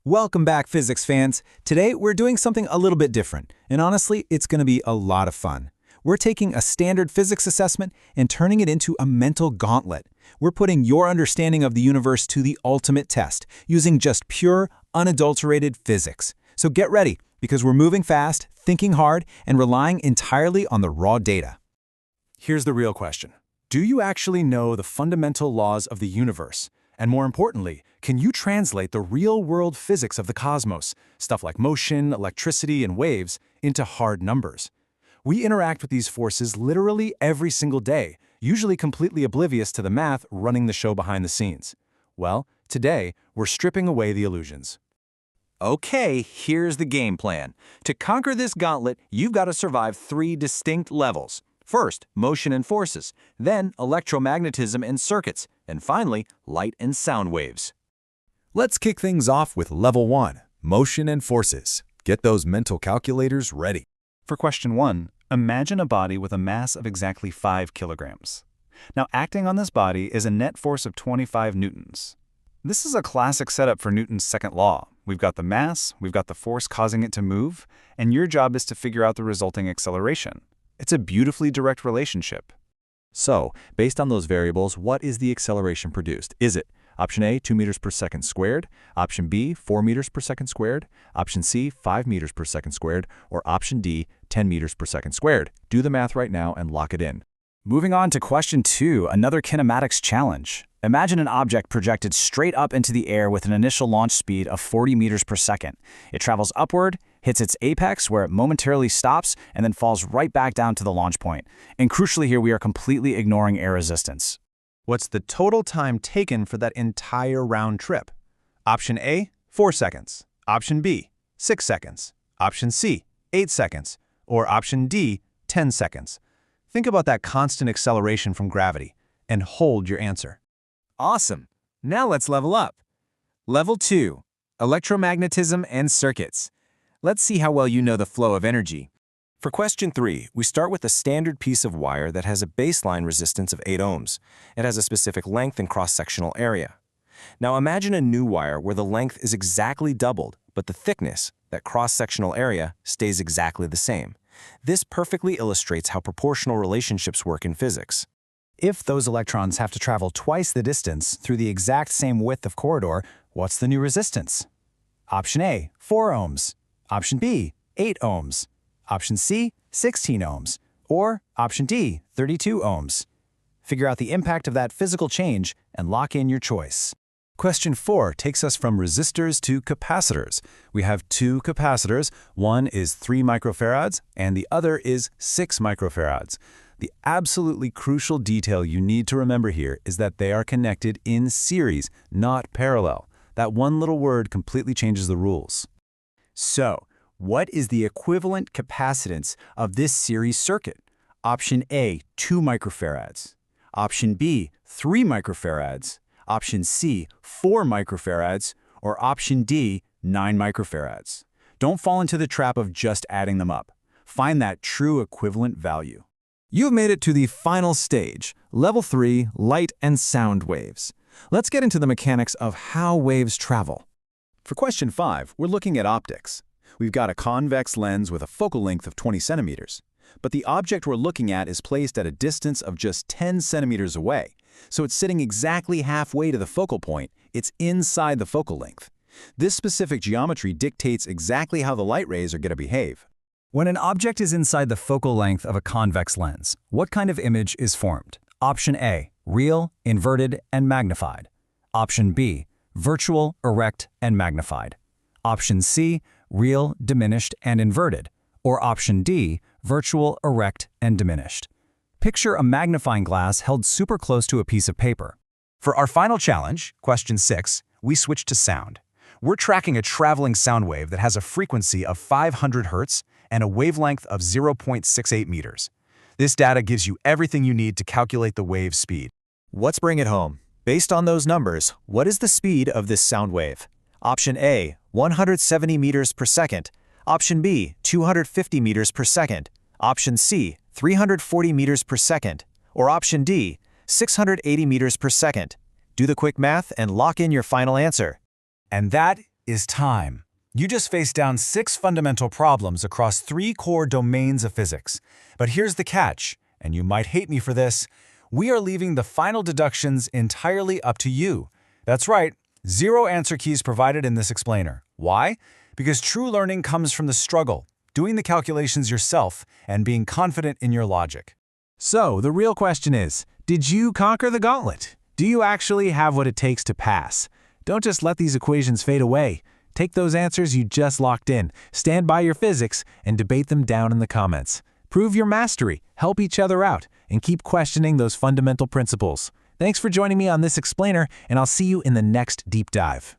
Welcome back, physics fans. Today, we're doing something a little bit different, and honestly, it's going to be a lot of fun. We're taking a standard physics assessment and turning it into a mental gauntlet. We're putting your understanding of the universe to the ultimate test, using just pure, unadulterated physics. So get ready, because we're moving fast, thinking hard, and relying entirely on the raw data. Here's the real question. Do you actually know the fundamental laws of the universe? And more importantly, can you translate the real-world physics of the cosmos, stuff like motion, electricity, and waves, into hard numbers? We interact with these forces literally every single day, usually completely oblivious to the math running the show behind the scenes. Well, today, we're stripping away the illusions. Okay, here's the game plan. To conquer this gauntlet, you've got to survive 3 distinct levels. First, motion and forces, then electromagnetism and circuits, and finally, light and sound waves. Let's kick things off with Level 1, Motion and Forces. Get those mental calculators ready. For question 1, imagine a body with a mass of exactly 5 kilograms. Now, acting on this body is a net force of 25 newtons. This is a classic setup for Newton's second law. We've got the mass, we've got the force causing it to move, and your job is to figure out the resulting acceleration. It's a beautifully direct relationship. So, based on those variables, what is the acceleration produced? Is it option A, 2 meters per second squared, option B, 4 meters per second squared, option C, 5 meters per second squared, or option D, 10 meters per second squared? Do the math right now and lock it in. Moving on to question 2, another kinematics challenge. Imagine an object projected straight up into the air with an initial launch speed of 40 meters per second. It travels upward, hits its apex where it momentarily stops, and then falls right back down to the launch point. And crucially here, we are completely ignoring air resistance. What's the total time taken for that entire round trip? Option A, 4 seconds. Option B, 6 seconds. Option C, 8 seconds. Or option D, 10 seconds. Think about that constant acceleration from gravity and hold your answer. Awesome. Now let's level up. Level 2, electromagnetism and circuits. Let's see how well you know the flow of energy. For question 3, we start with a standard piece of wire that has a baseline resistance of 8 ohms. It has a specific length and cross-sectional area. Now imagine a new wire where the length is exactly doubled, but the thickness, that cross-sectional area, stays exactly the same. This perfectly illustrates how proportional relationships work in physics. If those electrons have to travel twice the distance through the exact same width of corridor, what's the new resistance? Option A, 4 ohms. Option B, 8 ohms. Option C, 16 ohms. Or option D, 32 ohms. Figure out the impact of that physical change and lock in your choice. Question 4 takes us from resistors to capacitors. We have 2 capacitors. One is 3 microfarads and the other is 6 microfarads. The absolutely crucial detail you need to remember here is that they are connected in series, not parallel. That one little word completely changes the rules. So, what is the equivalent capacitance of this series circuit? Option A, 2 microfarads. Option B, 3 microfarads. Option C, 4 microfarads. Or option D, 9 microfarads. Don't fall into the trap of just adding them up. Find that true equivalent value. You've made it to the final stage, Level 3, light and sound waves. Let's get into the mechanics of how waves travel. For question 5, we're looking at optics. We've got a convex lens with a focal length of 20 centimeters. But the object we're looking at is placed at a distance of just 10 centimeters away. So it's sitting exactly halfway to the focal point. It's inside the focal length. This specific geometry dictates exactly how the light rays are going to behave. When an object is inside the focal length of a convex lens, what kind of image is formed? Option A, real, inverted, and magnified. Option B, virtual, erect, and magnified. Option C, real, diminished, and inverted. Or option D, virtual, erect, and diminished. Picture a magnifying glass held super close to a piece of paper. For our final challenge, question 6, we switch to sound. We're tracking a traveling sound wave that has a frequency of 500 hertz and a wavelength of 0.68 meters. This data gives you everything you need to calculate the wave's speed. Let's bring it home. Based on those numbers, what is the speed of this sound wave? Option A, 170 meters per second. Option B, 250 meters per second. Option C, 340 meters per second. Or option D, 680 meters per second. Do the quick math and lock in your final answer. And that is time. You just faced down 6 fundamental problems across 3 core domains of physics. But here's the catch, and you might hate me for this. We are leaving the final deductions entirely up to you. That's right, 0 answer keys provided in this explainer. Why? Because true learning comes from the struggle, doing the calculations yourself, and being confident in your logic. So, the real question is, did you conquer the gauntlet? Do you actually have what it takes to pass? Don't just let these equations fade away. Take those answers you just locked in, stand by your physics, and debate them down in the comments. Prove your mastery, help each other out, and keep questioning those fundamental principles. Thanks for joining me on this explainer, and I'll see you in the next deep dive.